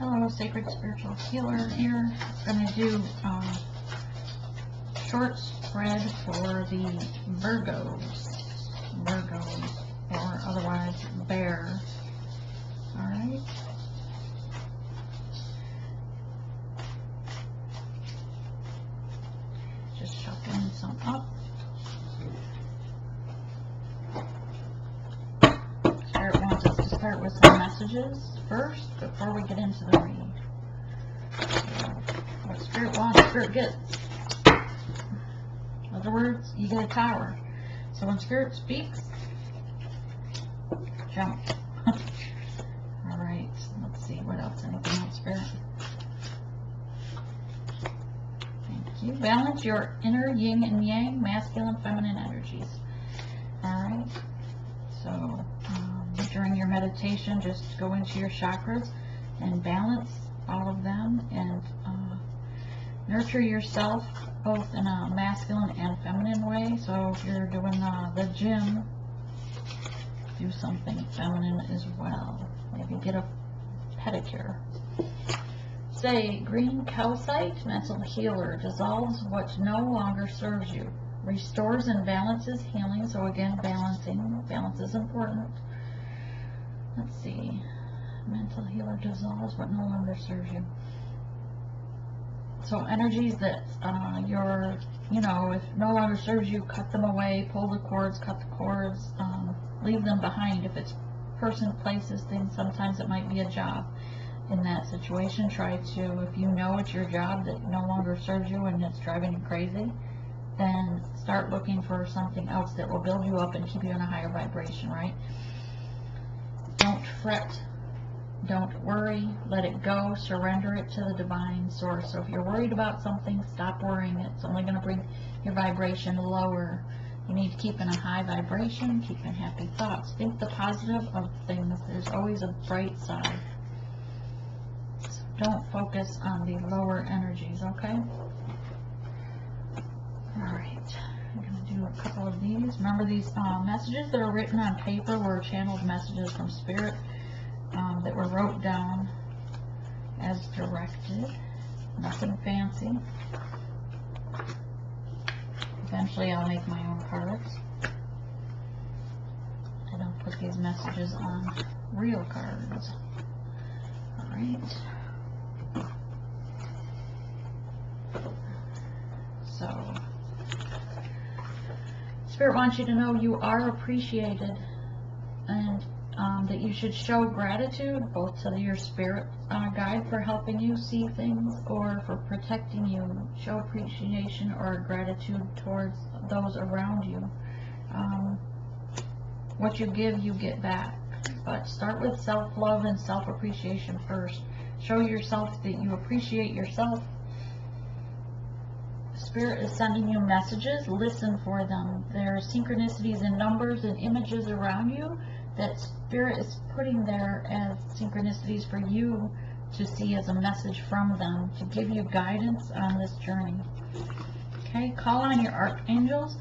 Hello, Sacred Spiritual Healer here. I'm going to do short spread for the Virgos, or otherwise bear. Alright. Just shuffling some up. Spirit wants us to start with some messages first before we get into the read. What Spirit wants, Spirit gets. In other words, you get a tower. So when Spirit speaks, jump. Alright, let's see what else. Anything else, Spirit? Thank you. Balance your inner yin and yang, masculine, feminine energies. Alright, so during your meditation, just go into your chakras and balance all of them and nurture yourself both in a masculine and feminine way. So if you're doing the gym, do something feminine as well. Maybe get a pedicure. Say, green calcite, mental healer, dissolves what no longer serves you. Restores and balances healing. So again, balancing. Balance is important. Let's see. Mental healer dissolves what no longer serves you. So energies that if no longer serves you, cut them away, pull the cords, cut the cords, leave them behind. If it's person, places, things, sometimes it might be a job. In that situation, try to, if you know it's your job that no longer serves you and it's driving you crazy, then start looking for something else that will build you up and keep you in a higher vibration, right? Don't fret. Don't worry. Let it go. Surrender it to the divine source. So if you're worried about something, stop worrying. It's only going to bring your vibration lower. You need to keep in a high vibration, keep in happy thoughts. Think the positive of things. There's always a bright side. So don't focus on the lower energies, okay? Alright, I'm going to do a couple of these. Remember, these messages that are written on paper were channeled messages from Spirit that were wrote down as directed. Nothing fancy. Eventually I'll make my own cards. I don't put these messages on real cards. Alright. So, Spirit wants you to know you are appreciated, and that you should show gratitude both to your spirit guide for helping you see things or for protecting you. Show appreciation or gratitude towards those around you. What you give, you get back. But start with self-love and self-appreciation first. Show yourself that you appreciate yourself. Spirit is sending you messages. Listen for them. There are synchronicities and numbers and images around you that Spirit is putting there as synchronicities for you to see as a message from them to give you guidance on this journey. Okay, call on your archangels.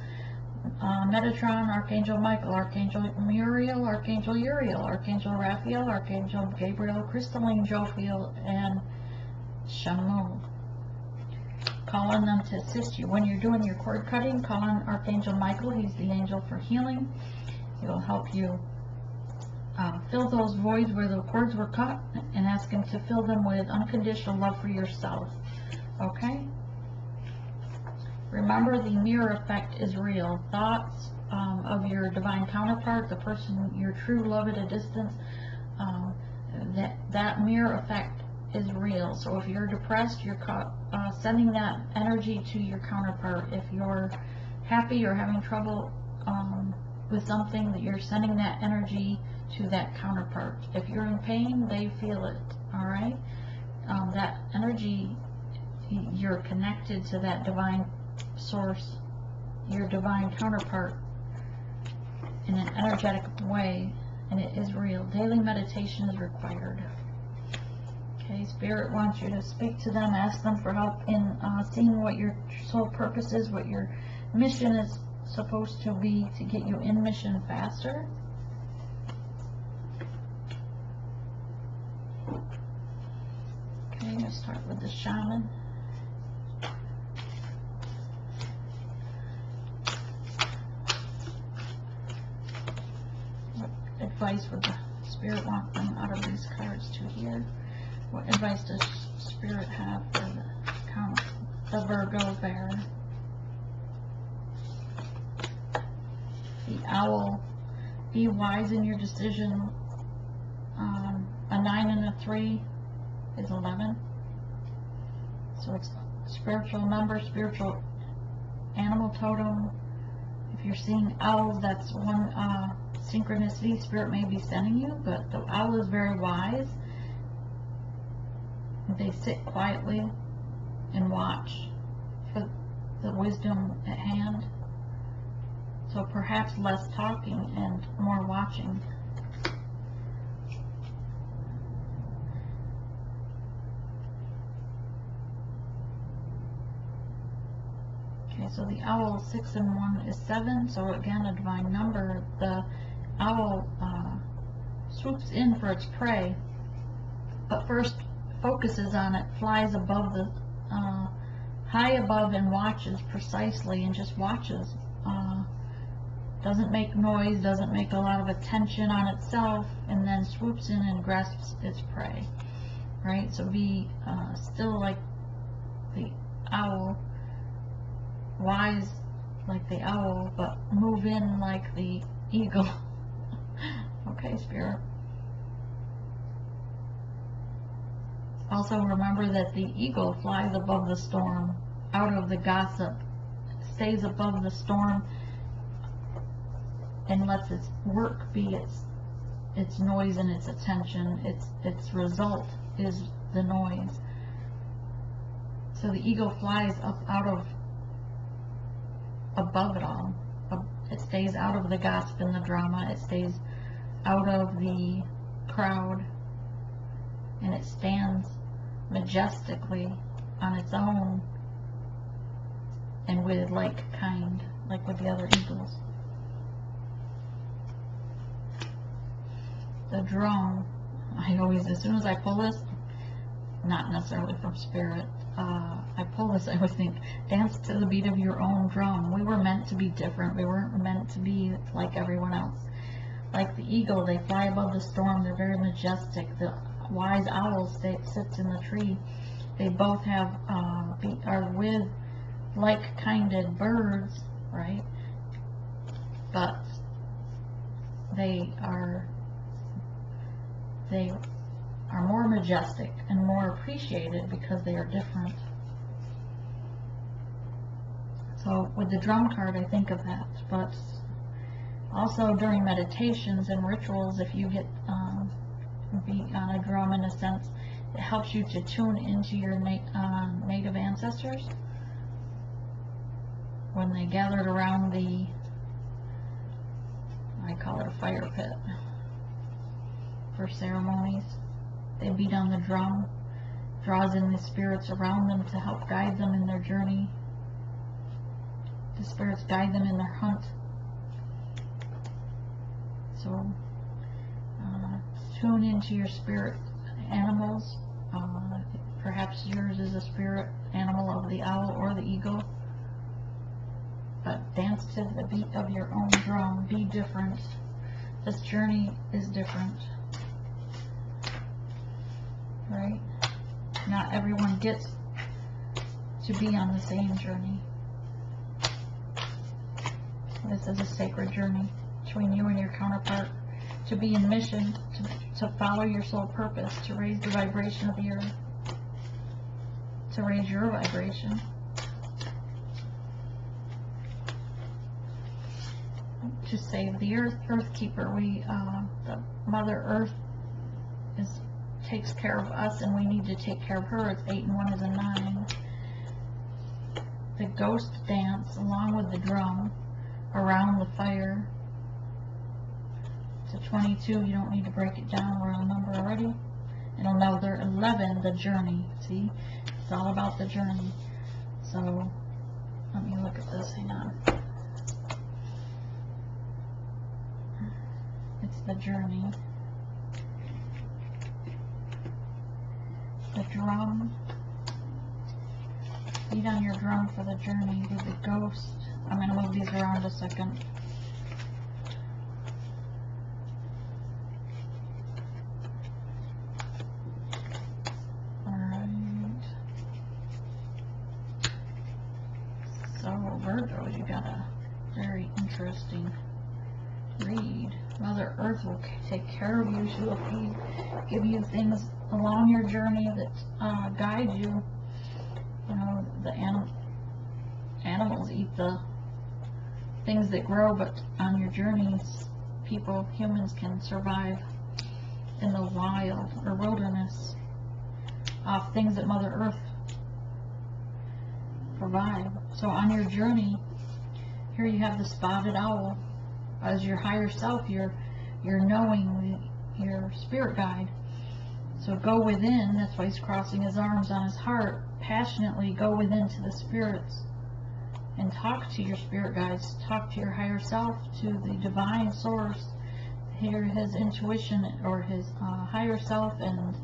Metatron, Archangel Michael, Archangel Muriel, Archangel Uriel, Archangel Raphael, Archangel Gabriel, Crystalline Jophiel, and Shamu. Call on them to assist you. When you're doing your cord cutting, call on Archangel Michael. He's the angel for healing. He will help you fill those voids where the cords were cut and ask him to fill them with unconditional love for yourself. Okay? Remember, the mirror effect is real. Thoughts of your divine counterpart, the person, your true love at a distance, that mirror effect is real. So if you're depressed, you're sending that energy to your counterpart. If you're happy or having trouble with something, that you're sending that energy to that counterpart. If you're in pain, they feel it. All right? That energy, you're connected to that divine source, your divine counterpart, in an energetic way, and it is real. Daily meditation is required. Okay, Spirit wants you to speak to them, ask them for help in seeing what your soul purpose is, what your mission is supposed to be to get you in mission faster. start with the shaman. What advice would the Spirit want them out of these cards to hear? What advice does Spirit have for the Virgo bear? The owl. Be wise in your decision. A 9 and a 3 is 11. So it's spiritual number, spiritual animal totem. If you're seeing owls, that's one synchronicity Spirit may be sending you, but the owl is very wise. They sit quietly and watch for the wisdom at hand. So perhaps less talking and more watching. Okay, so the owl, 6 and 1 is 7, so again a divine number. The owl swoops in for its prey, but first focuses on it, flies above the, high above, and watches precisely, and just watches. Doesn't make noise, doesn't make a lot of attention on itself, and then swoops in and grasps its prey. Right? So be still like the owl, wise like the owl, but move in like the eagle. Okay, Spirit. Also remember that the eagle flies above the storm, out of the gossip, stays above the storm, and lets its work be its noise and its attention. Its result is the noise. So the eagle flies up out of above it all. It stays out of the gossip and the drama. It stays out of the crowd, and it stands majestically on its own and with like kind, like with the other eagles. The drum, I always, as soon as I pull this, not necessarily from Spirit, I pull this, I always think, dance to the beat of your own drum. We were meant to be different. We weren't meant to be like everyone else. Like the eagle, they fly above the storm. They're very majestic. The wise owl sits in the tree. They both have are with like-kinded birds, right? But they are more majestic and more appreciated because they are different. So with the drum card, I think of that. But also during meditations and rituals, if you hit beat on a drum, in a sense, it helps you to tune into your native ancestors. When they gathered around the, I call it a fire pit, for ceremonies, they beat on the drum, draws in the spirits around them to help guide them in their journey. The spirits guide them in their hunt. So tune into your spirit animals. Perhaps yours is a spirit animal of the owl or the eagle. But dance to the beat of your own drum. Be different. This journey is different. Right? Not everyone gets to be on the same journey. This is a sacred journey between you and your counterpart, to be in mission, to follow your soul purpose, to raise the vibration of the earth, to raise your vibration. To save the earth, Earth Keeper. The Mother Earth takes care of us, and we need to take care of her. It's 8 and 1 is a 9. The ghost dance along with the drum around the fire. To 22, you don't need to break it down. We're on number already. And another 11, the journey. See, it's all about the journey. So let me look at this. Hang on. It's the journey. the drum. Beat on your drum for the journey with the ghost. I'm going to move these around a second. Alright. So, Virgo, you got a very interesting read. Mother Earth will take care of you. She will give you things along your journey that guide you. You know, the animals eat the things that grow, but on your journeys, humans can survive in the wild or wilderness off things that Mother Earth provide. So on your journey, here you have the spotted owl as your higher self, your knowing, your spirit guide. So go within. That's why he's crossing his arms on his heart. Passionately go within to the spirits and talk to your spirit guides. Talk to your higher self, to the divine source. Hear his intuition or his higher self, and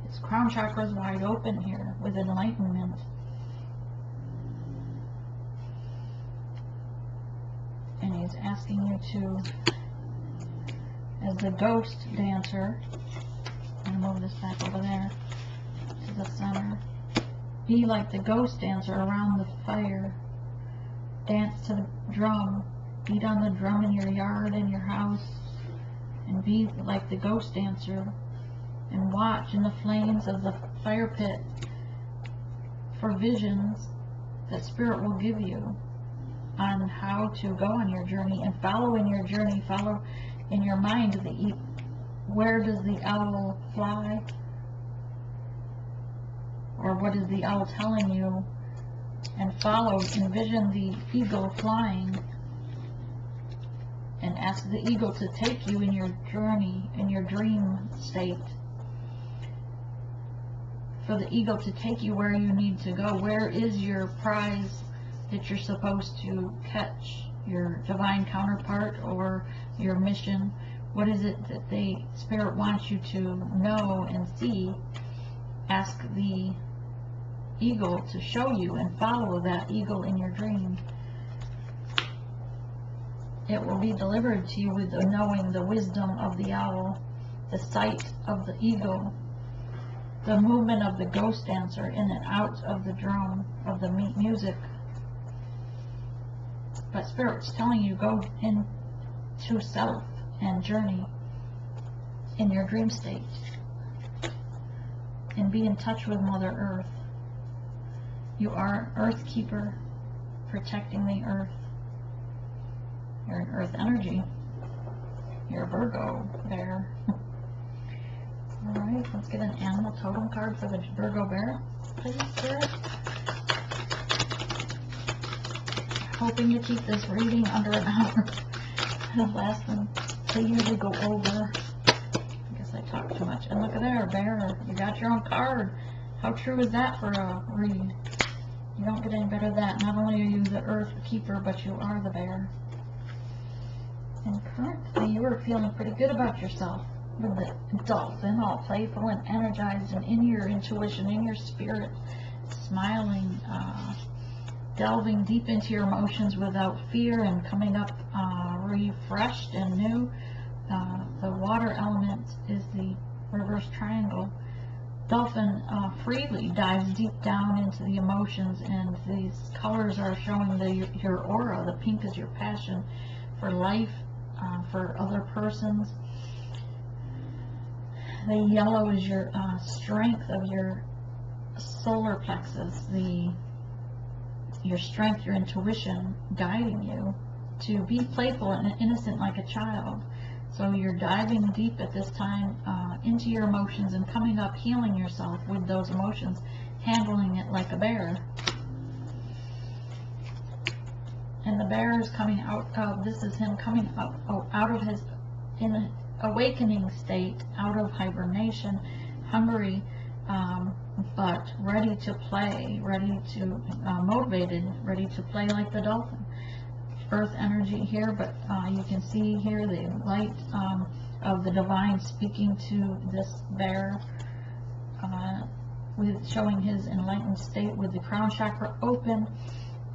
his crown chakra is wide open here with enlightenment. And he's asking you to, as the ghost dancer, I'm going to move this back over there to the center, be like the ghost dancer around the fire. Dance to the drum. Beat on the drum in your yard, in your house, and be like the ghost dancer, and watch in the flames of the fire pit for visions that Spirit will give you on how to go on your journey, and follow in your journey, follow in your mind where does the owl fly, or what is the owl telling you, and follow, envision the eagle flying, and ask the eagle to take you in your journey, in your dream state, for the eagle to take you where you need to go. Where is your prize that you're supposed to catch, your divine counterpart or your mission? What is it that Spirit wants you to know and see? Ask the eagle to show you, and follow that eagle in your dream. It will be delivered to you with the knowing, the wisdom of the owl, the sight of the eagle, the movement of the ghost dancer in and out of the drum, of the music. But Spirit's telling you, go into self and journey in your dream state, and be in touch with Mother Earth. You are an earth keeper, protecting the earth. You're an earth energy. You're a Virgo bear. Alright, let's get an animal totem card for the Virgo bear, please, Spirit. Hoping to keep this reading under an hour. The last one, they usually go over. I guess I talk too much. And look at there, bear. You got your own card. How true is that for a read? You don't get any better than that. Not only are you the earth keeper, but you are the bear. And currently, you are feeling pretty good about yourself with the dolphin, all playful and energized, and in your intuition, in your spirit, smiling, delving deep into your emotions without fear, and coming up refreshed and new. The water element is the reverse triangle. Dolphin freely dives deep down into the emotions, and these colors are showing your aura. The pink is your passion for life, for other persons. The yellow is your strength of your solar plexus, your strength, your intuition guiding you to be playful and innocent like a child. So you're diving deep at this time into your emotions and coming up, healing yourself with those emotions, handling it like a bear. And the bear is coming out of, this is him coming up out of his awakening state, out of hibernation, hungry, but ready to play, ready to, motivated, ready to play like the dolphin. Earth energy here, but you can see here the light of the divine speaking to this bear, with showing his enlightened state with the crown chakra open,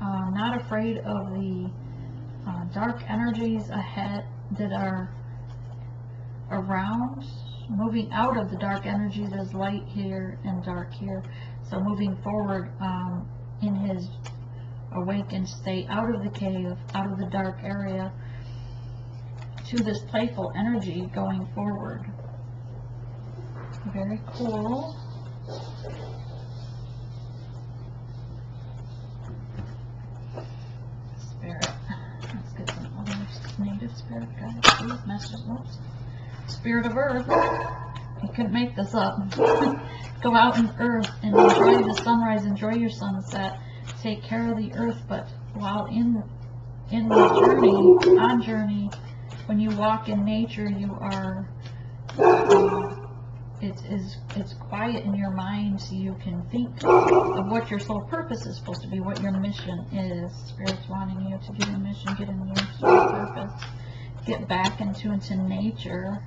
not afraid of the dark energies ahead that are around, moving out of the dark energies. There's light here and dark here, so moving forward in his awakened state, out of the cave, out of the dark area, to this playful energy going forward. Very cool. Spirit. Let's get some other native spirit guides. Please, message. Oops. Spirit of Earth. You couldn't make this up. Go out in Earth and enjoy the sunrise, enjoy your sunset, take care of the Earth, but while in the journey, when you walk in nature, you are, it's quiet in your mind, so you can think of what your soul purpose is supposed to be, what your mission is. Spirit's wanting you to get a mission, get in your soul purpose, get back into nature,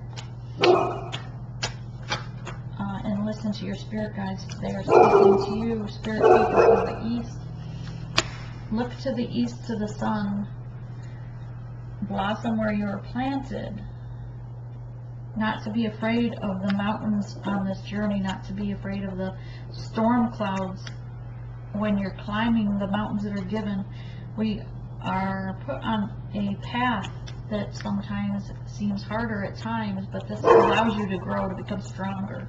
and listen to your spirit guides. They are speaking to you, spirit people of the east. Look to the east, to the sun. Blossom where you are planted. Not to be afraid of the mountains on this journey, not to be afraid of the storm clouds when you're climbing the mountains that are given. We are put on a path that sometimes seems harder at times, but this allows you to grow, to become stronger.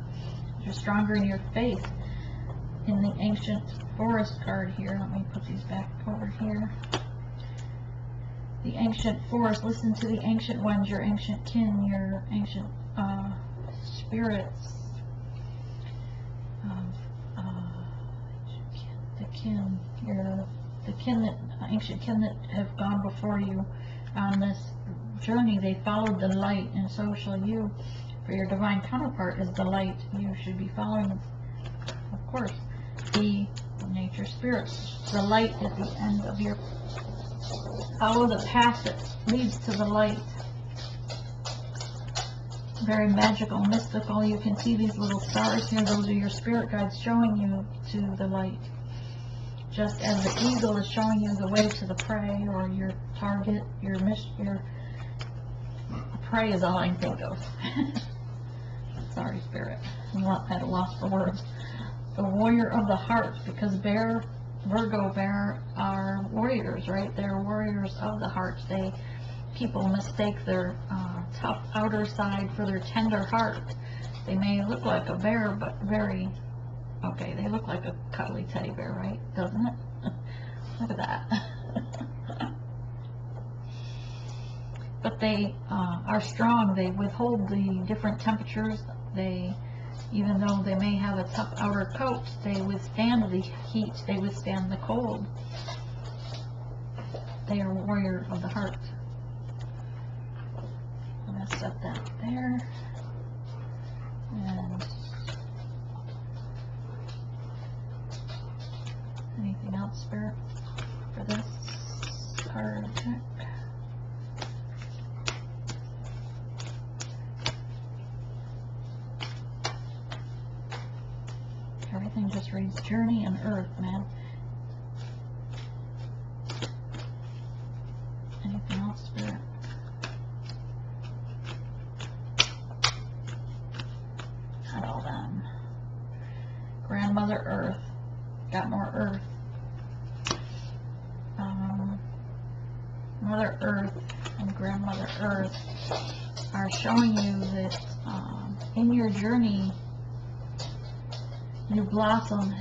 You're stronger in your faith. In the ancient forest card here, let me put these back over here. The ancient forest, listen to the ancient ones, your ancient kin, your ancient spirits, ancient kin that have gone before you on this journey. They followed the light, and so shall you. For your divine counterpart is the light. You should be following, of course, the nature spirits. The light at the end of your, follow the path that leads to the light. Very magical, mystical. You can see these little stars here. Those are your spirit guides showing you to the light. Just as the eagle is showing you the way to the prey, or your target, your mission, your prey is all I can think of. Sorry, spirit. I'm at a loss for words. The warrior of the heart, because Virgo bear are warriors, right? They're warriors of the heart. People mistake their tough outer side for their tender heart. They may look like a bear, but they look like a cuddly teddy bear, right? Doesn't it? Look at that. But they are strong. They withhold the different temperatures. Even though they may have a tough outer coat, they withstand the heat, they withstand the cold. They are a warrior of the heart. I'm going to set that there. And anything else, Spirit, for this card check? Everything just reads journey and earth, man. Anything else, Spirit? Not all them. Grandmother Earth. Got more earth. Mother Earth and Grandmother Earth are showing you that in your journey, you blossom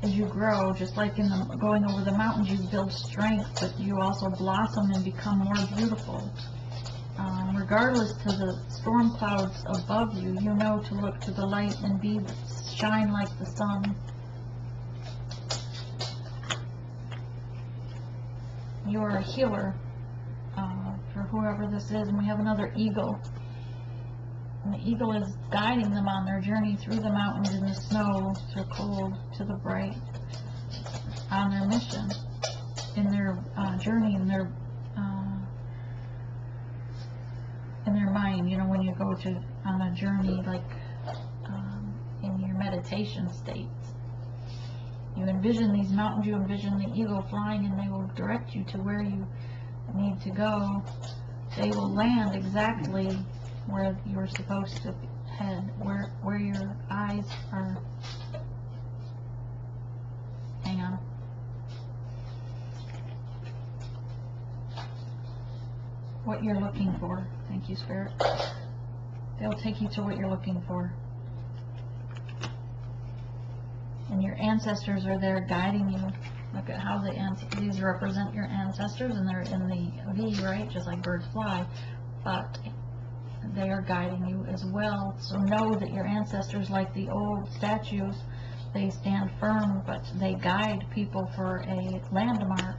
as you grow, just like going over the mountains, you build strength, but you also blossom and become more beautiful. Regardless to the storm clouds above you, you know to look to the light and shine like the sun. You are a healer for whoever this is, and we have another eagle. And the eagle is guiding them on their journey through the mountains, in the snow, through cold, to the bright, on their mission, in their journey, in their mind. You know, when you go on a journey, like in your meditation, meditation states. You envision these mountains, you envision the eagle flying, and they will direct you to where you need to go. They will land exactly where you're supposed to head, where your eyes are. Hang on. What you're looking for. Thank you, Spirit. They'll take you to what you're looking for. And your ancestors are there guiding you. Look at how these represent your ancestors, and they're in the V, right? Just like birds fly. But they are guiding you as well. So know that your ancestors, like the old statues, they stand firm, but they guide people for a landmark.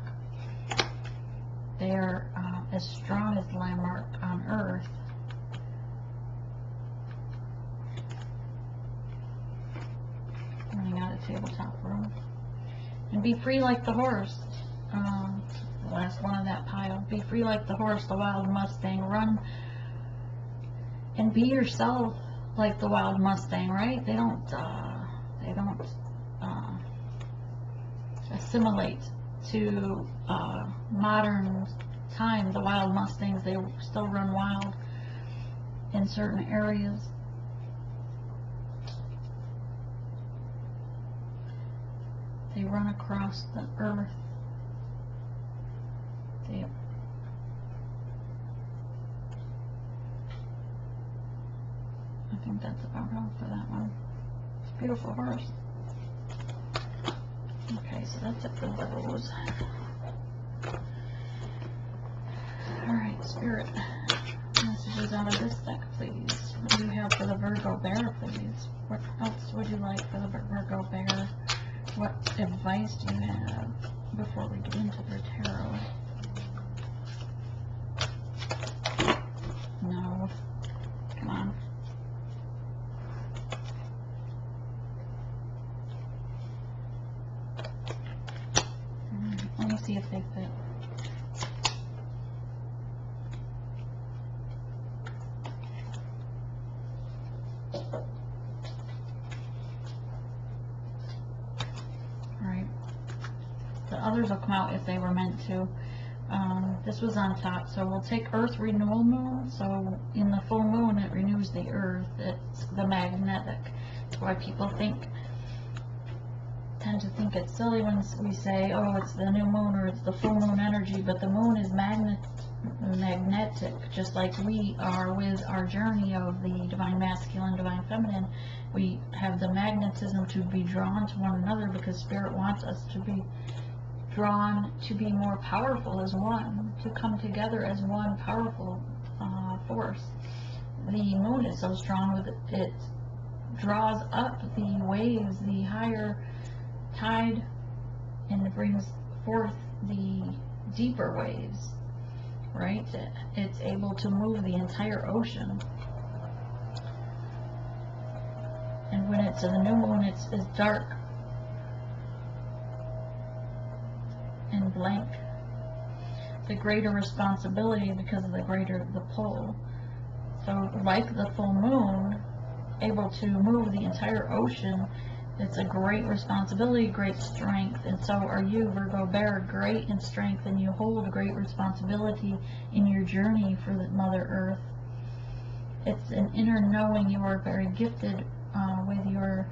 They are as strong as the landmark on Earth. Running out of tabletop room. And be free like the horse. The last one of that pile. Be free like the horse, the wild Mustang. Run and be yourself like the wild Mustang, right? They don't assimilate to modern time. The wild Mustangs, they still run wild in certain areas. They run across the earth. I think that's about all for that one. It's a beautiful horse. Okay, so that's it for those. Alright, Spirit. Messages out of this deck, please. What do you have for the Virgo Bear, please? What else would you like for the Virgo Bear? What advice do you have before we get into their tarot? No. Come on. Let me see if they fit. Alright. The others will come out if they were meant to. This was on top, so we'll take Earth Renewal Moon. So in the full moon, it renews the Earth. It's the magnetic. That's why people tend to think it's silly when we say, oh, it's the new moon or it's the full moon energy, but the moon is magnetic, just like we are with our journey of the divine masculine, divine feminine. We have the magnetism to be drawn to one another because Spirit wants us to be drawn to be more powerful as one, to come together as one powerful force. The moon is so strong with it draws up the waves, the higher tide, and it brings forth the deeper waves, right? It's able to move the entire ocean. And when it's in the new moon, it's dark and blank. The greater responsibility because of the greater the pull. So like the full moon, able to move the entire ocean, it's a great responsibility, great strength. And so are you, Virgo Bear, great in strength, and you hold great responsibility in your journey for the Mother Earth. It's an inner knowing. You are very gifted with your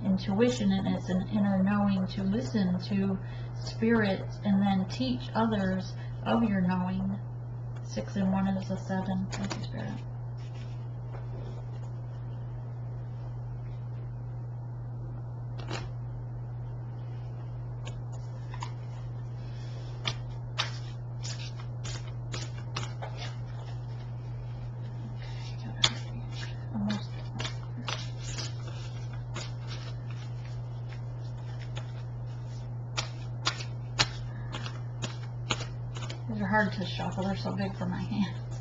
intuition, and it's an inner knowing to listen to Spirit and then teach others of your knowing. 6 and 1 is a 7. Thank you, Spirit. These are hard to shuffle, they're so big for my hands.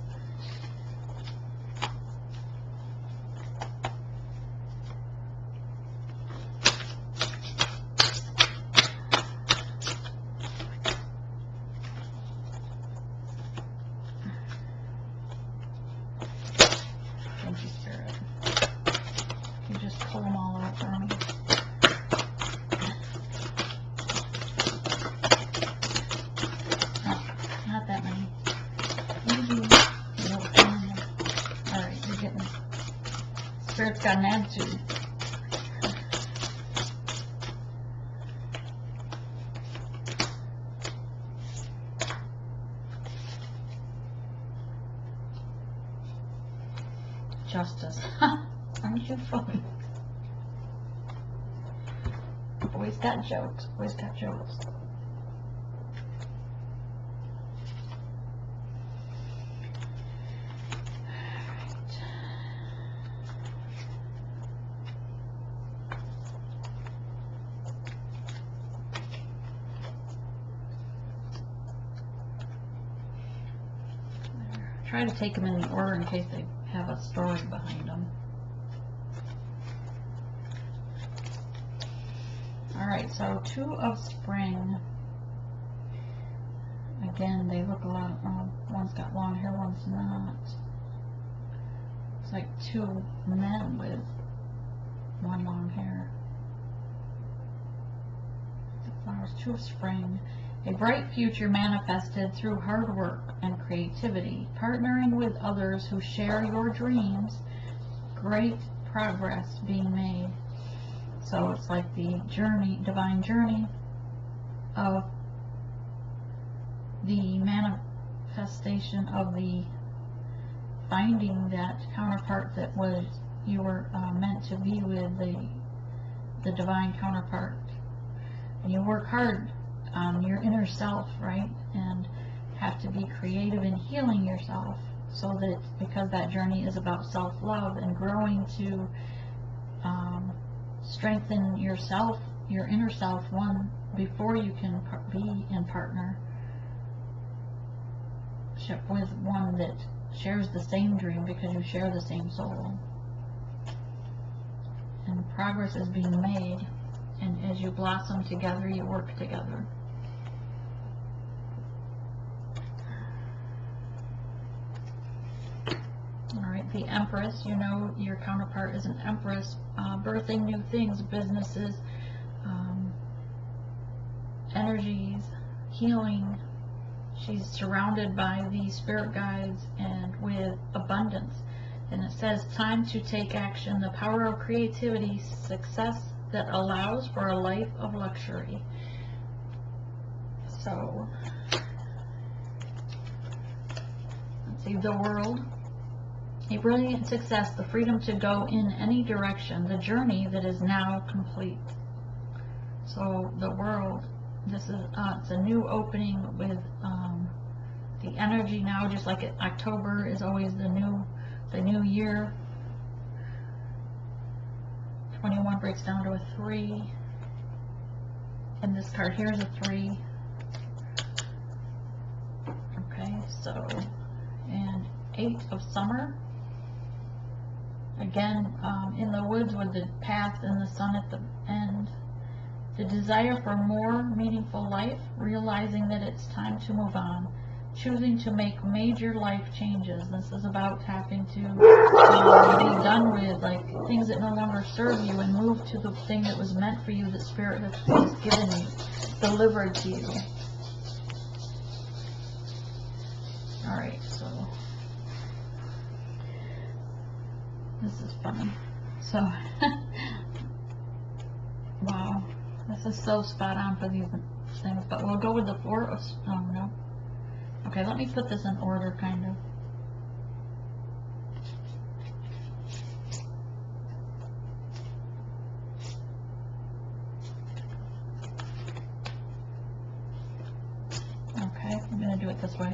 Thank you, Spirit. You just pull them all out for me. on that too. Justice. Aren't you funny? Always got jokes. Always got jokes. Try to take them in the order in case they have a story behind them. Alright, so 2 of spring. Again, they look a lot, one's got long hair, one's not. It's like 2 men with 1 long hair. The flowers, 2 of spring. A bright future manifested through hard work and creativity, partnering with others who share your dreams, great progress being made. So it's like the journey, divine journey of the manifestation of the finding that counterpart that was you were meant to be with, the divine counterpart. And you work hard on your inner self, right? And have to be creative in healing yourself, so that, because that journey is about self-love and growing to strengthen yourself, your inner self, one before you can be in partnership with one that shares the same dream, because you share the same soul. And progress is being made, and as you blossom together, you work together. Alright, the Empress, you know your counterpart is an Empress, birthing new things, businesses, energies, healing. She's surrounded by the spirit guides and with abundance. And it says, time to take action, the power of creativity, success that allows for a life of luxury. So, let's see, the World. A brilliant success, the freedom to go in any direction, the journey that is now complete. So the World, this is it's a new opening with the energy now, just like October is always the new year. 21 breaks down to a 3, and this card here is a 3. Okay, so, and 8 of summer. Again, in the woods with the path and the sun at the end. The desire for more meaningful life, realizing that it's time to move on, choosing to make major life changes. This is about having to be done with like things that no longer serve you and move to the thing that was meant for you, that Spirit has given you, delivered to you. Alright, so this is funny. So, wow, this is so spot on for these things, but we'll go with the 4 of, oh no. Okay, let me put this in order, kind of. Okay, I'm going to do it this way.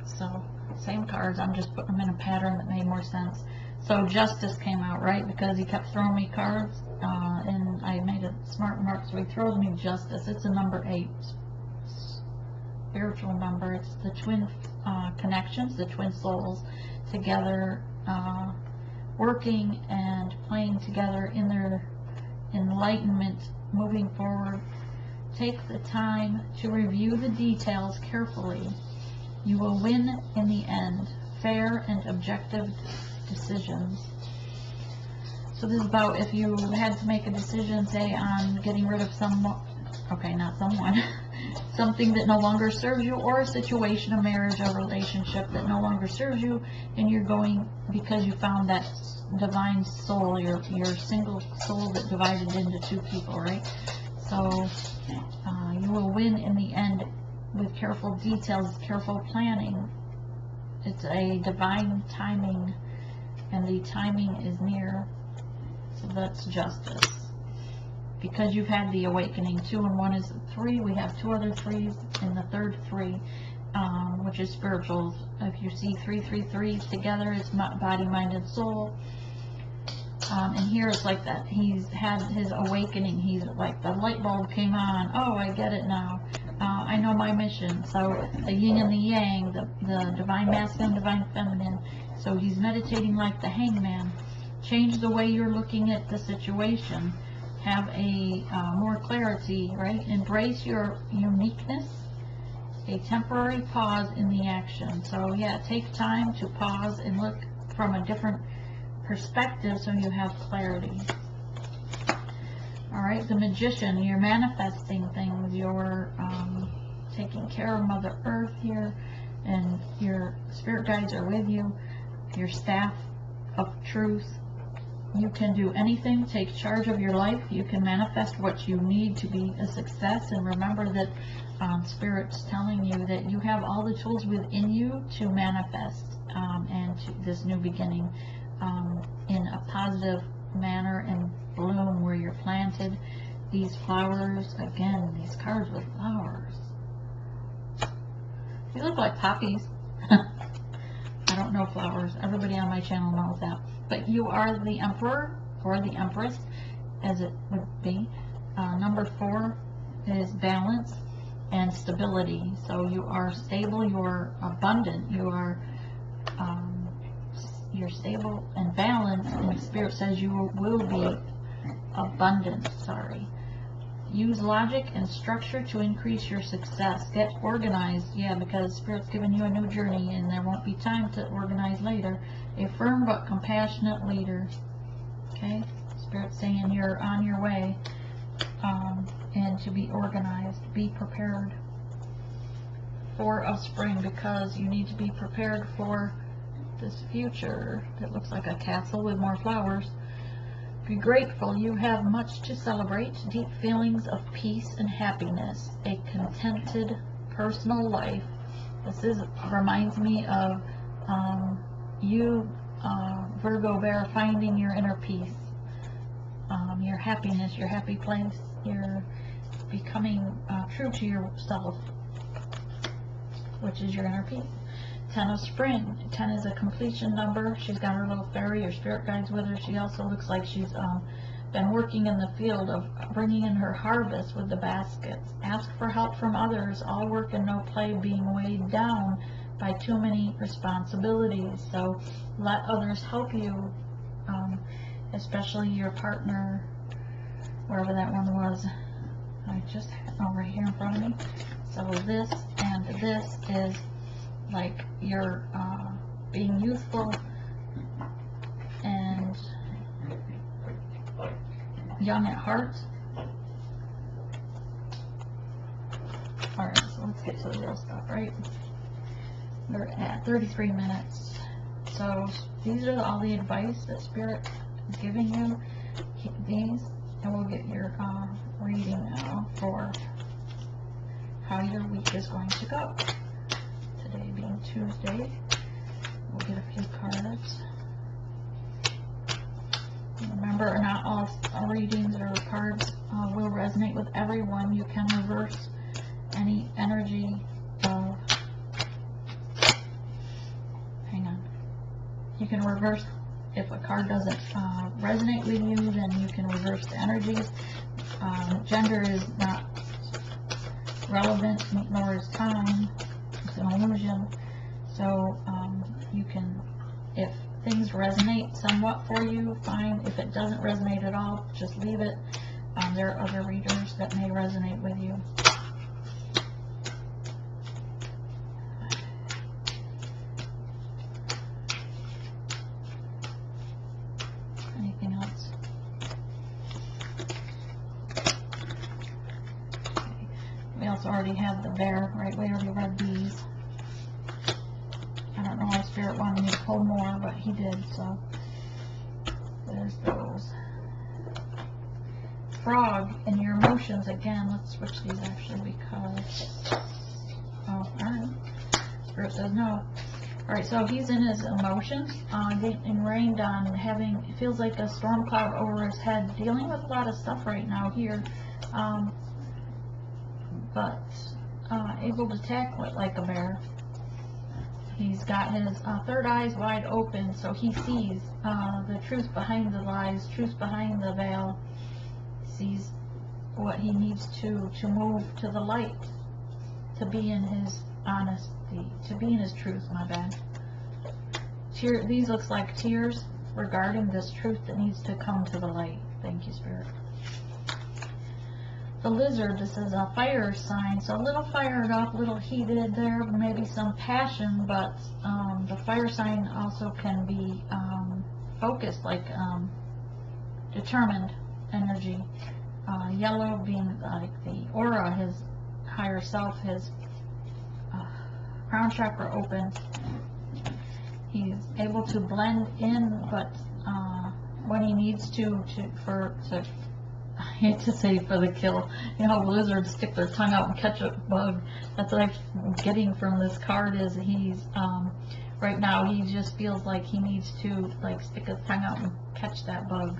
So, same cards, I'm just putting them in a pattern that made more sense. So, Justice came out, right? Because he kept throwing me cards, and I made a smart mark, so he throws me Justice. It's a number 8. Spiritual number. It's the twin connections, the twin souls together, working and playing together in their enlightenment, moving forward. Take the time to review the details carefully. You will win in the end. Fair and objective decisions. So this is about if you had to make a decision, say, on getting rid of someone, okay, not someone, something that no longer serves you, or a situation, a marriage, a relationship that no longer serves you, and you're going because you found that divine soul, your single soul that divided into two people, right? So you will win in the end with careful details, careful planning. It's a divine timing, and the timing is near. So that's justice. Because you've had the awakening. 2 and 1 is 3. We have 2 other 3s in the third 3, which is spirituals. If you see 3, 3, 3 together, it's body, mind, and soul. And here it's like that. He's had his awakening. He's like, the light bulb came on. Oh, I get it now. I know my mission. So the yin and the yang, the divine masculine, divine feminine. So he's meditating like the hangman. Change the way you're looking at the situation. Have a more clarity, right? Embrace your uniqueness. A temporary pause in the action. So yeah, take time to pause and look from a different perspective so you have clarity. All right, the magician, you're manifesting things. You're taking care of Mother Earth here, and your spirit guides are with you. Your staff of truth. You can do anything. Take charge of your life. You can manifest what you need to be a success. And remember that Spirit's telling you that you have all the tools within you to manifest and to this new beginning in a positive manner and bloom where you're planted. These flowers, again, these cards with flowers. You look like poppies. I don't know flowers. Everybody on my channel knows that. But you are the emperor or the empress, as it would be. Number 4 is balance and stability. So you are stable, you're abundant, you're stable and balanced, and Spirit says you will be abundant. Use logic and structure to increase your success. Get organized, yeah, because Spirit's given you a new journey and there won't be time to organize later. A firm but compassionate leader. Okay, Spirit's saying you're on your way, and to be organized. Be prepared. 4 of spring, because you need to be prepared for this future that looks like a castle with more flowers. Be grateful. You have much to celebrate. Deep feelings of peace and happiness. A contented personal life. This reminds me of you, Virgo bear, finding your inner peace, your happiness, your happy place. You're becoming true to yourself, which is your inner peace. 10 of spring. 10 is a completion number. She's got her little fairy or spirit guides with her. She also looks like she's been working in the field of bringing in her harvest with the baskets. Ask for help from others. All work and no play, being weighed down by too many responsibilities. So let others help you, especially your partner, wherever that one was. I just had it right here in front of me. So this and this is like you're being youthful and young at heart. Alright, so let's get to the real stuff, right? We're at 33 minutes. So these are all the advice that Spirit is giving you. Keep these, and we'll get your reading now for how your week is going to go. Today being Tuesday, we'll get a few cards. Remember, not all readings or cards will resonate with everyone. You can reverse any energy of, hang on, you can reverse, if a card doesn't resonate with you, then you can reverse the energies. Gender is not relevant, nor is time. It's an illusion. So you can, if things resonate somewhat for you, fine. If it doesn't resonate at all, just leave it. There are other readers that may resonate with you. Anything else? Okay. We also already had the bear, right? We already read these. I don't know why Spirit wanted me to pull more, but he did, so there's those. Frog and your emotions. Again, let's switch these actually because, oh, alright. Spirit says no. Alright, so he's in his emotions, getting rained on, having, it feels like a storm cloud over his head, dealing with a lot of stuff right now here, but able to tackle it like a bear. He's got his third eyes wide open, so he sees the truth behind the lies, truth behind the veil. Sees what he needs to move to the light, to be in his honesty, to be in his truth, my bad. These looks like tears regarding this truth that needs to come to the light. Thank you, Spirit. The lizard, this is a fire sign, so a little fired up, a little heated there, maybe some passion, but the fire sign also can be focused, like determined energy. Yellow being like the aura, his higher self, his crown chakra open. He's able to blend in, but when he needs to I hate to say for the kill, you know, lizards stick their tongue out and catch a bug. That's what I'm getting from this card, is he's right now he just feels like he needs to like stick his tongue out and catch that bug.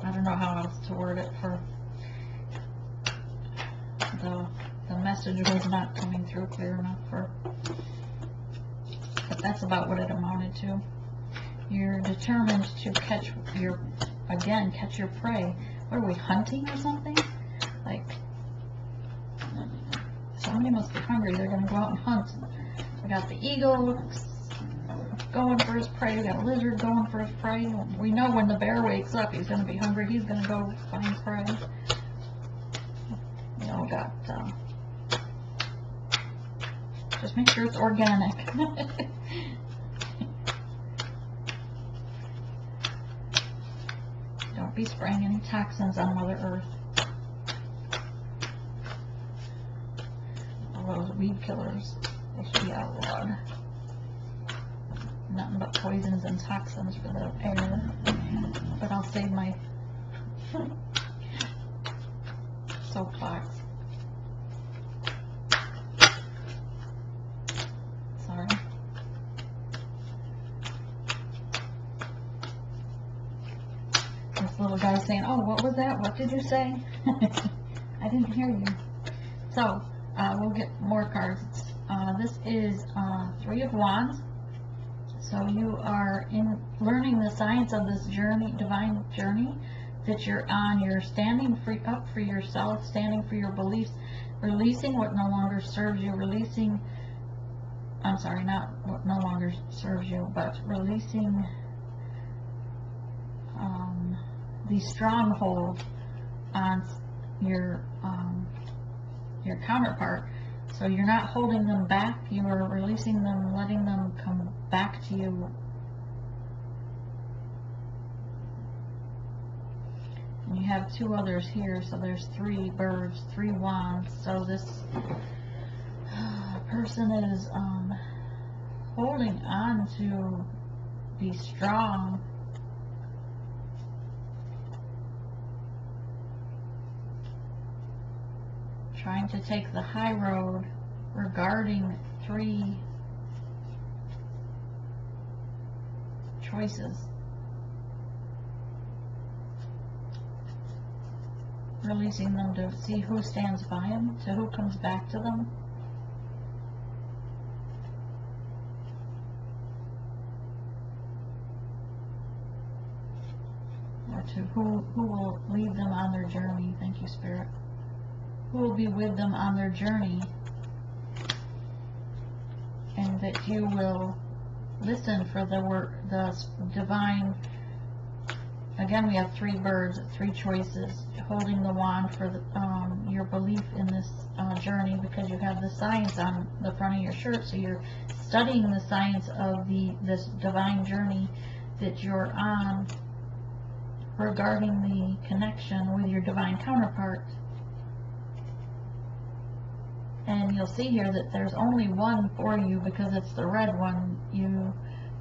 I don't know how else to word it. For the message was not coming through clear enough for, but that's about what it amounted to. You're determined to catch your prey. What are we, hunting or something? Like, somebody must be hungry. They're going to go out and hunt. We got the eagle going for his prey. We got a lizard going for his prey. We know when the bear wakes up, he's going to be hungry. He's going to go find prey. You know, got, just make sure it's organic. Don't be spraying any toxins on Mother Earth. All those weed killers, they should be outlawed. Nothing but poisons and toxins for the air. But I'll save my soapbox. Sorry. This little guy saying, oh, what was that? What did you say? I didn't hear you. So, we'll get more cards. This is Three of Wands. So you are learning the science of this journey, divine journey that you're on. You're standing up for yourself, standing for your beliefs, releasing what no longer serves you, releasing, I'm sorry, not what no longer serves you, but releasing the stronghold on your counterpart. So you're not holding them back, you are releasing them, letting them come back to you. And you have two others here, so there's 3 birds, 3 wands. So this person is holding on to be strong. Trying to take the high road regarding 3 choices. Releasing them to see who stands by them, to who comes back to them. Or to who will lead them on their journey. Thank you, Spirit. Who will be with them on their journey, and that you will listen for the divine. Again, we have 3 birds, 3 choices, holding the wand for your belief in this journey, because you have the science on the front of your shirt, so you're studying the science of this divine journey that you're on. regarding the connection with your divine counterpart. And you'll see here that there's only one for you because it's the red one. You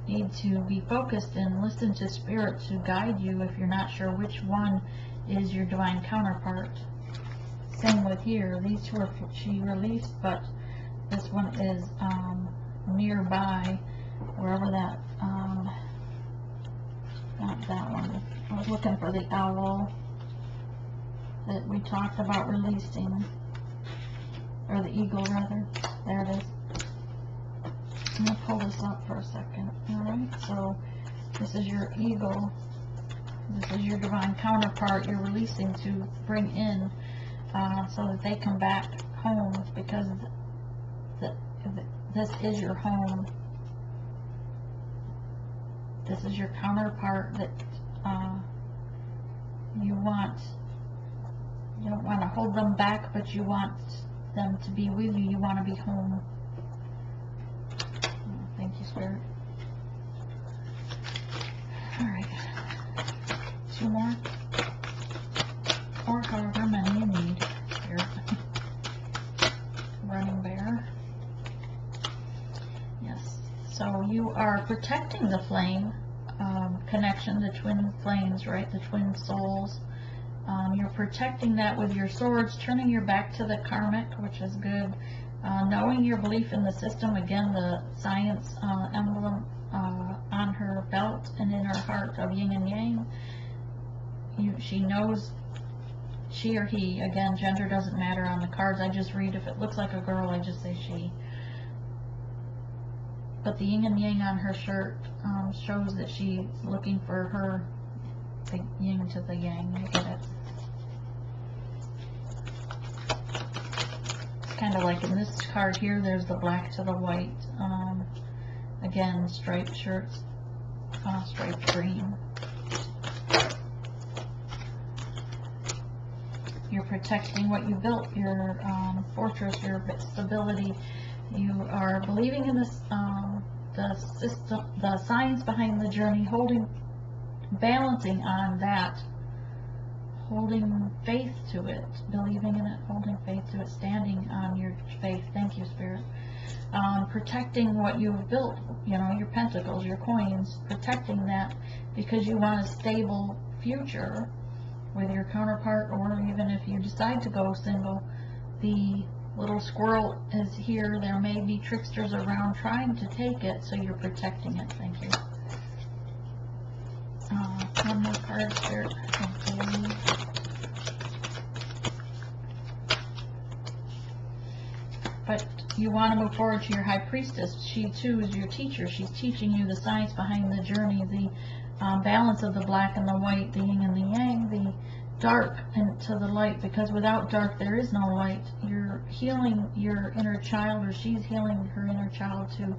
need to be focused and listen to Spirit to guide you if you're not sure which one is your divine counterpart. Same with here. These two are she released, but this one is nearby, wherever that, not that one. I was looking for the owl that we talked about releasing, or the eagle rather. There it is. I'm going to pull this up for a second. Alright, so this is your eagle. This is your divine counterpart you're releasing to bring in so that they come back home, because this is your home. This is your counterpart that you want. You don't want to hold them back, but you want them to be with you. You want to be home. Thank you, Spirit. Alright. 2 more. Or however many you need. Here. Running bear. Yes. So you are protecting the flame connection, the twin flames, right? The twin souls. You're protecting that with your swords, turning your back to the karmic, which is good. Knowing your belief in the system, again, the science emblem on her belt and in her heart of yin and yang. She knows, she or he, again, gender doesn't matter on the cards. I just read, if it looks like a girl, I just say she. But the yin and yang on her shirt shows that she's looking for her, the yin to the yang. You get it? Kind of like in this card here, there's the black to the white. Again, striped shirts, striped green. You're protecting what you built, your fortress, your stability. You are believing in this, the system, the science behind the journey, balancing on that. Holding faith to it, believing in it, holding faith to it, standing on your faith. Thank you, Spirit. Protecting what you've built, you know, your pentacles, your coins, protecting that because you want a stable future with your counterpart, or even if you decide to go single, the little squirrel is here. There may be tricksters around trying to take it, so you're protecting it. Thank you. One more card, Spirit. Okay. But you want to move forward to your High Priestess. She too is your teacher. She's teaching you the science behind the journey, the balance of the black and the white, the yin and the yang, the dark and to the light, because without dark there is no light. You're healing your inner child, or she's healing her inner child to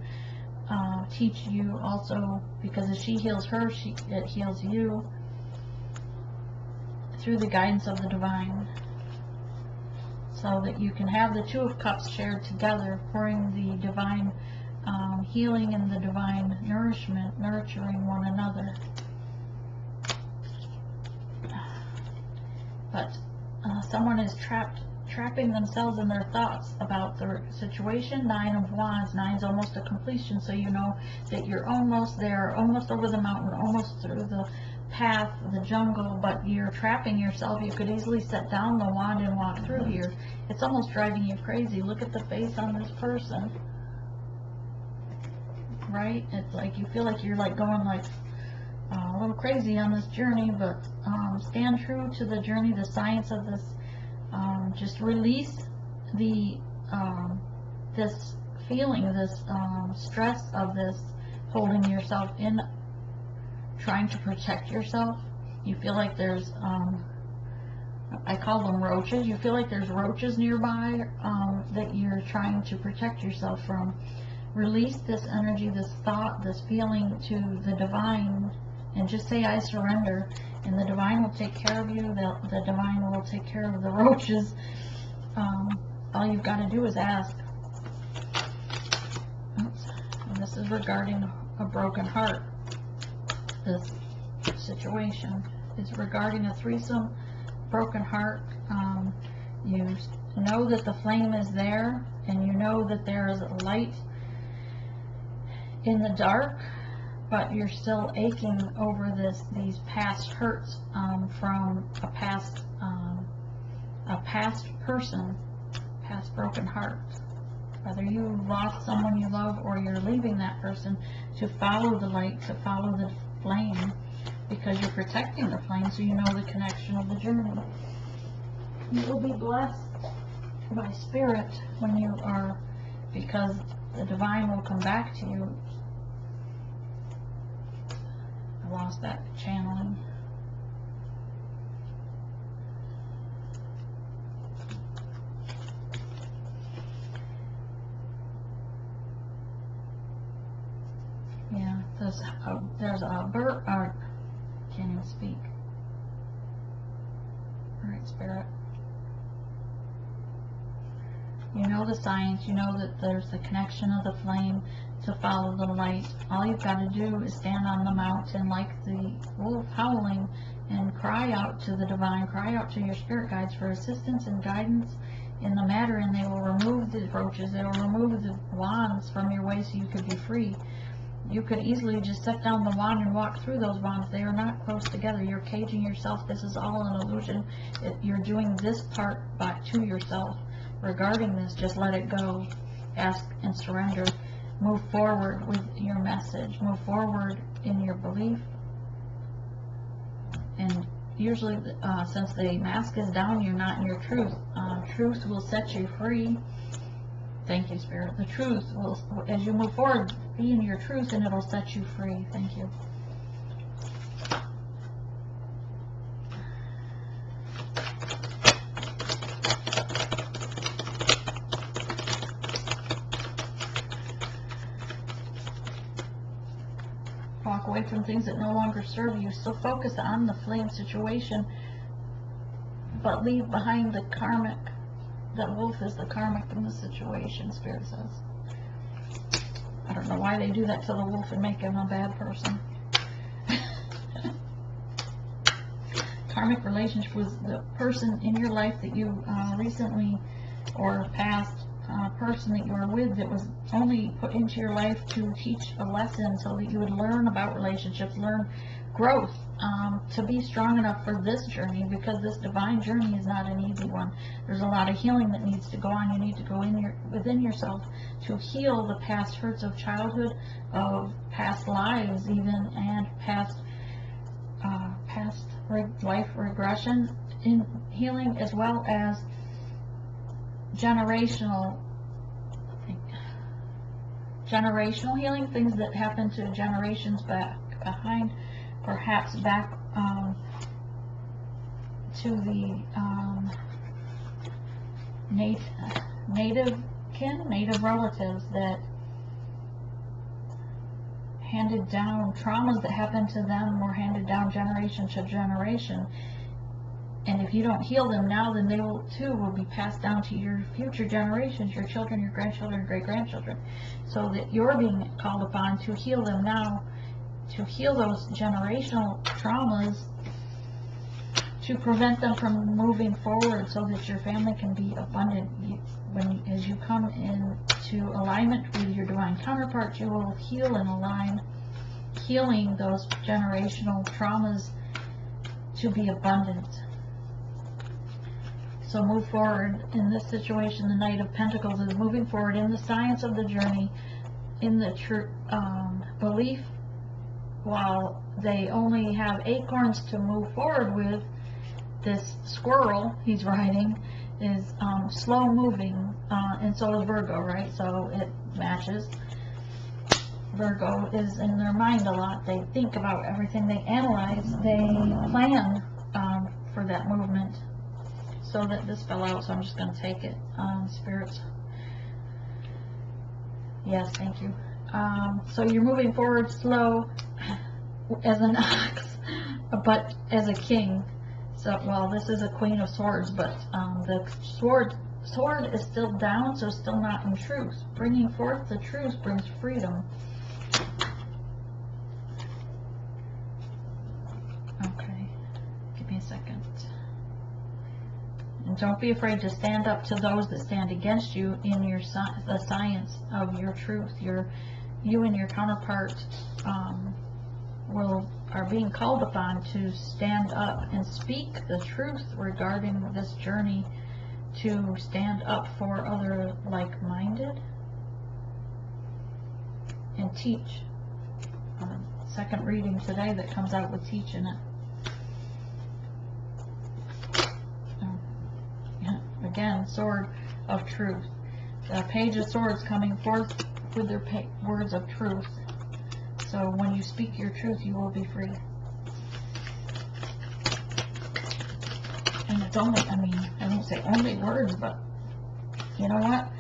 teach you also, because as she heals her, it heals you through the guidance of the divine, so that you can have the Two of Cups shared together, pouring the divine healing and the divine nourishment, nurturing one another. But someone is trapping themselves in their thoughts about the situation. 9 of Wands. 9's almost a completion, so you know that you're almost there, almost over the mountain, almost through the path, the jungle, but you're trapping yourself. You could easily set down the wand and walk through here. It's almost driving you crazy. Look at the face on this person, right? It's like you feel like you're like going like a little crazy on this journey, but stand true to the journey, the science of this. Just release the this feeling, this stress of this holding yourself in, trying to protect yourself. You feel like there's I call them roaches. You feel like there's roaches nearby that you're trying to protect yourself from. Release this energy, this thought, this feeling to the divine, and just say, I surrender, and the divine will take care of you. The divine will take care of the roaches. All you've got to do is ask. Oops. And this is regarding a broken heart, this situation. It's regarding a threesome, broken heart. You know that the flame is there, and you know that there is a light in the dark, but you're still aching over these past hurts from a past person, past broken heart. Whether you lost someone you love or you're leaving that person, to follow the light, to follow the flame, because you're protecting the flame, so you know the connection of the journey. You will be blessed by spirit when you are, because the divine will come back to you. I lost that channeling. Yeah, there's a bird. Can't even speak. All right, spirit. You know the science. You know that there's the connection of the flame to follow the light. All you've got to do is stand on the mountain like the wolf howling and cry out to the divine. Cry out to your spirit guides for assistance and guidance in the matter, and they will remove the brooches. They will remove the wands from your way so you could be free. You could easily just set down the wand and walk through those wands. They are not close together. You're caging yourself. This is all an illusion. You're doing this part back to yourself. Regarding this, just let it go. Ask and surrender. Move forward with your message. Move forward in your belief. And usually, since the mask is down, you're not in your truth. Truth will set you free. Thank you, Spirit. The truth will, as you move forward, be in your truth, and it'll set you free. Thank you. Walk away from things that no longer serve you. Still focus on the flame situation, but leave behind the karmic. That wolf is the karmic in the situation, Spirit says. I don't know why they do that to the wolf and make him a bad person. Karmic relationship was the person in your life that you recently, or past person that you were with, that was only put into your life to teach a lesson so that you would learn about relationships, learn growth, to be strong enough for this journey, because this divine journey is not an easy one. There's a lot of healing that needs to go on. You need to go within yourself to heal the past hurts of childhood, of past lives even, and past life regression in healing, as well as generational healing, things that happened to generations behind, perhaps back to the native relatives that handed down traumas that happened to them, were handed down generation to generation. And if you don't heal them now, then they will be passed down to your future generations, your children, your grandchildren, great-grandchildren. So that you're being called upon to heal them now, to heal those generational traumas, to prevent them from moving forward, so that your family can be abundant. As you come into alignment with your divine counterpart, you will heal and align, healing those generational traumas to be abundant. So move forward in this situation. The Knight of Pentacles is moving forward in the science of the journey, in the belief. While they only have acorns to move forward with, this squirrel he's riding is slow moving, and so is Virgo, right? So it matches. Virgo is in their mind a lot. They think about everything. They analyze. They plan for that movement. So that this fell out, so I'm just going to take it. Spirits. Yes, thank you. So you're moving forward slow as an ox, but as a king. So, well, this is a Queen of Swords, but the sword is still down, so still not in truth. Bringing forth the truth brings freedom. Okay. second. And don't be afraid to stand up to those that stand against you in your the science of your truth. You and your counterpart are being called upon to stand up and speak the truth regarding this journey, to stand up for other like-minded and teach. Second reading today that comes out with teach in it. Again, sword of truth. The page of swords coming forth with their words of truth. So when you speak your truth, you will be free. And it's only, I mean, I won't say only words, but you know what?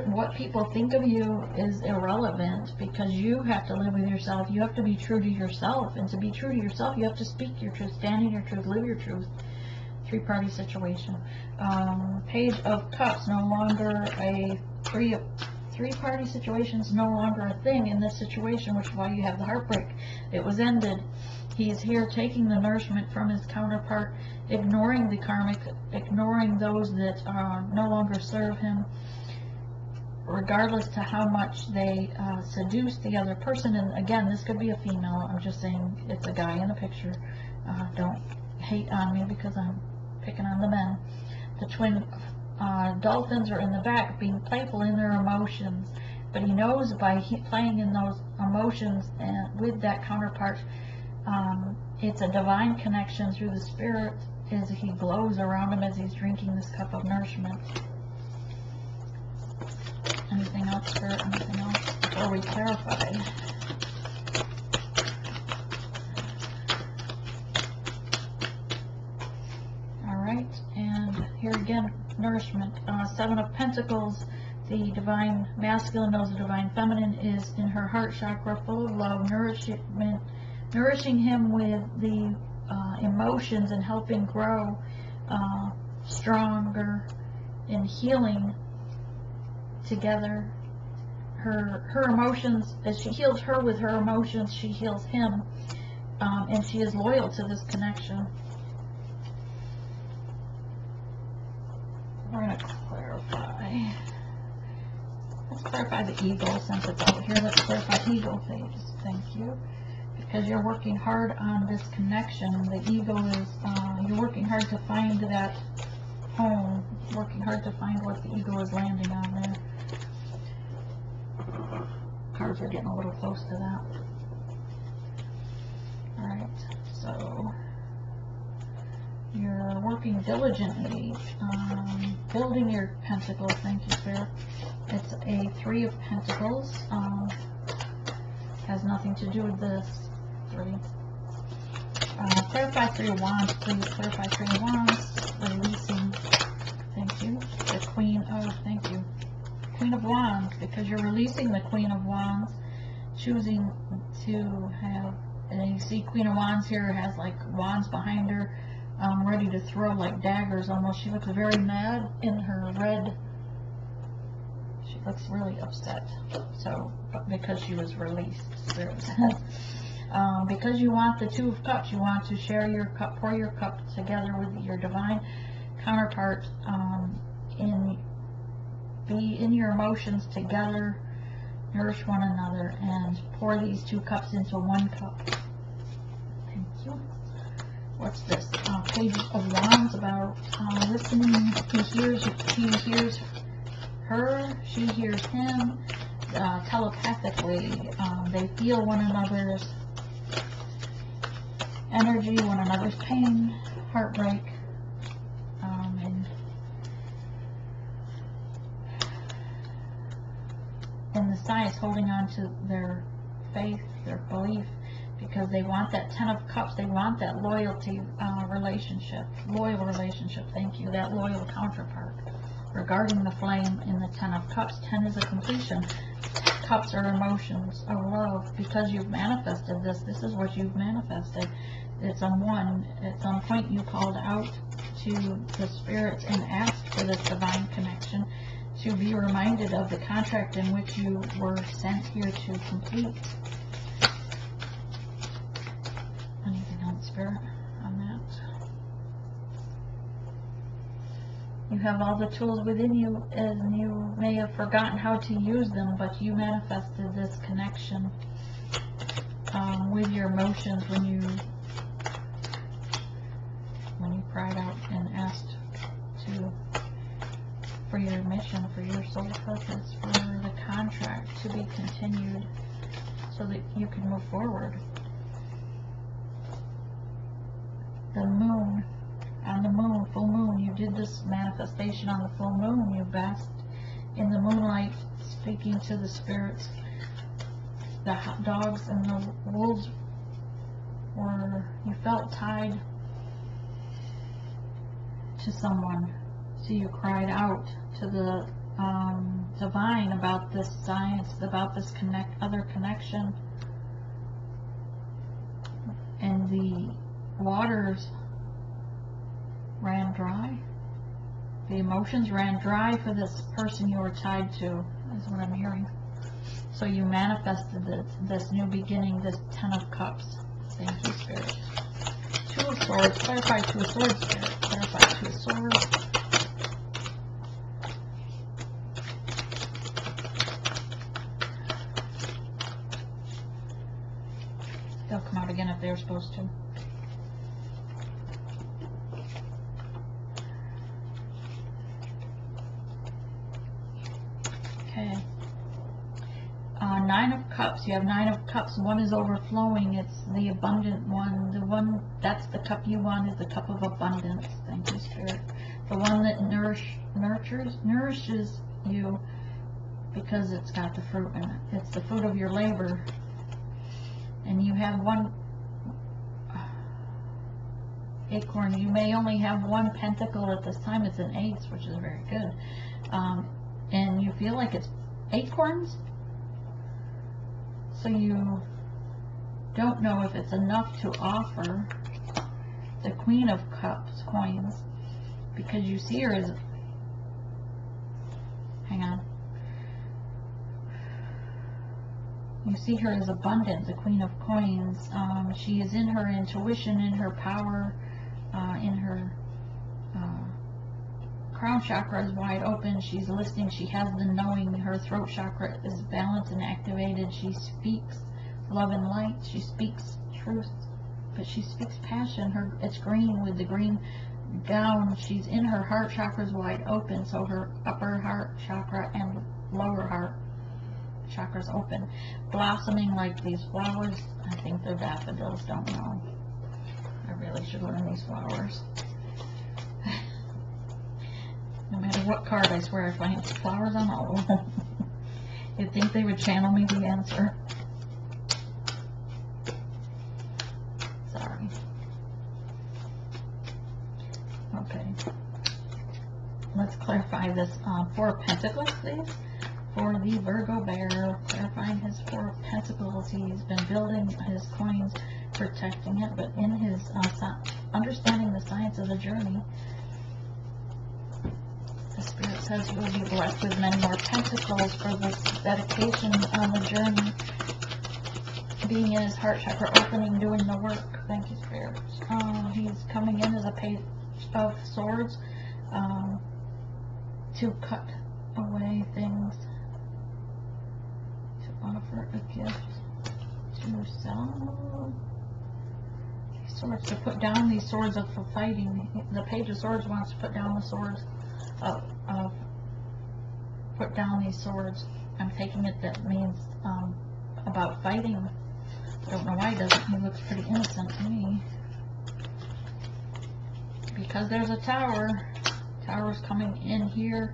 What people think of you is irrelevant, because you have to live with yourself. You have to be true to yourself. And to be true to yourself, you have to speak your truth, stand in your truth, live your truth. Three-party situation. Page of Cups, no longer a three-party situation is no longer a thing in this situation, which is why you have the heartbreak. It was ended. He's here taking the nourishment from his counterpart, ignoring the karmic, ignoring those that no longer serve him, regardless to how much they seduce the other person. And again, this could be a female. I'm just saying it's a guy in the picture. Don't hate on me because I'm picking on the men. The twin dolphins are in the back, being playful in their emotions, but he knows by playing in those emotions and with that counterpart, it's a divine connection through the spirit as he glows around him as he's drinking this cup of nourishment. Anything else, Spirit? Anything else before we clarify? Alright, and here again, nourishment. Seven of Pentacles, the divine masculine knows the divine feminine is in her heart chakra, full of love, nourishing him with the emotions and helping grow stronger in healing together. Her emotions, as she heals her with her emotions, she heals him, and she is loyal to this connection. We're going to clarify. Let's clarify the ego since it's out here. Let's clarify ego phase. Thank you. Because you're working hard on this connection. The ego is, you're working hard to find that home. Working hard to find what the ego is landing on there. Cards are getting a little close to that. Alright, so you're working diligently, building your pentacles. Thank you, Spirit. It's a 3 of Pentacles. Has nothing to do with this 3. Clarify 3 of Wands, please. Clarify 3 of Wands. Releasing. Thank you. The Queen of, thank you. Queen of Wands, because you're releasing the Queen of Wands, choosing to have, and you see Queen of Wands here has like wands behind her, ready to throw like daggers almost. She looks very mad in her red. She looks really upset. So, because she was released. Because you want the 2 of Cups, you want to share your cup, pour your cup together with your divine counterpart, be in your emotions together, nourish one another, and pour these 2 cups into 1 cup. Thank you. What's this? Page of Wands, about listening. He hears her, she hears him, telepathically. They feel one another's energy, one another's pain, heartbreak, and the Sky is holding on to their faith, their belief, because they want that 10 of Cups. They want that loyalty relationship, loyal relationship. Thank you. That loyal counterpart. Regarding the flame in the 10 of Cups, 10 is a completion. Cups are emotions of love. Because you've manifested this, this is what you've manifested. It's on one. At some point you called out to the spirits and asked for this divine connection, to be reminded of the contract in which you were sent here to complete. Anything else, Spirit, on that? You have all the tools within you, and you may have forgotten how to use them, but you manifested this connection with your emotions when you cried out and asked for your mission, for your soul purpose, for the contract to be continued so that you can move forward. The moon, on the moon, full moon, you did this manifestation on the full moon. You basked in the moonlight, speaking to the spirits. The dogs and the wolves you felt tied to someone. So you cried out to the divine about this science, about this other connection. And the waters ran dry. The emotions ran dry for this person you were tied to, is what I'm hearing. So you manifested this new beginning, this 10 of Cups. Thank you, Spirit. 2 of Swords. Clarify 2 of Swords, Spirit. Clarify 2 of Swords. They'll come out again if they're supposed to. Okay. 9 of Cups. You have 9 of Cups. One is overflowing. It's the abundant one. The one, that's the cup you want, is the cup of abundance. Thank you, Spirit. The one that nourishes you because it's got the fruit in it. It's the fruit of your labor. And you have one acorn. You may only have one pentacle at this time. It's an ace, which is very good. And you feel like it's acorns. So you don't know if it's enough to offer the Queen of Cups coins, because you see her as, hang on, you see her as abundant, the Queen of Coins. She is in her intuition, in her power, in her crown chakra is wide open. She's listening. She has the knowing. Her throat chakra is balanced and activated. She speaks love and light. She speaks truth, but she speaks passion. It's green with the green gown. She's in her heart chakra is wide open, so her upper heart chakra and lower heart chakras open, blossoming like these flowers. I think they're daffodils. Don't know. I really should learn these flowers. No matter what card, I swear I find flowers on all of them. You'd think they would channel me the answer. Sorry. Okay. Let's clarify this 4 of Pentacles, please. For the Virgo bear, clarifying his 4 of Pentacles. He's been building his coins, protecting it, but in his understanding the science of the journey, the Spirit says he will be blessed with many more pentacles for this dedication on the journey, being in his heart chakra, opening, doing the work. Thank you, Spirit. He's coming in as a Page of Swords to cut away things, to offer a gift, to sell swords, to put down these swords of fighting. The Page of Swords wants to put down the swords put down these swords. I'm taking it that means about fighting. I don't know why he doesn't. He looks pretty innocent to me. Because there's a tower. Tower's coming in here.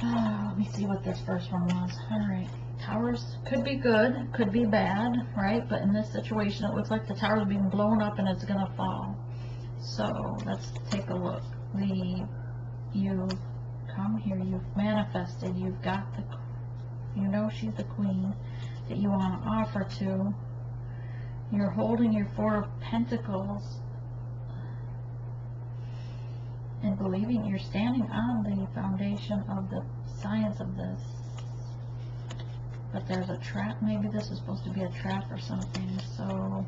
Let me see what this first one was. Alright. Towers could be good, could be bad, right? But in this situation, it looks like the tower's being blown up and it's going to fall. So, let's take a look. You come here, you've manifested, you've got you know she's the queen that you want to offer to. You're holding your 4 of Pentacles and believing you're standing on the foundation of the science of this. But there's a trap. Maybe this is supposed to be a trap or something. So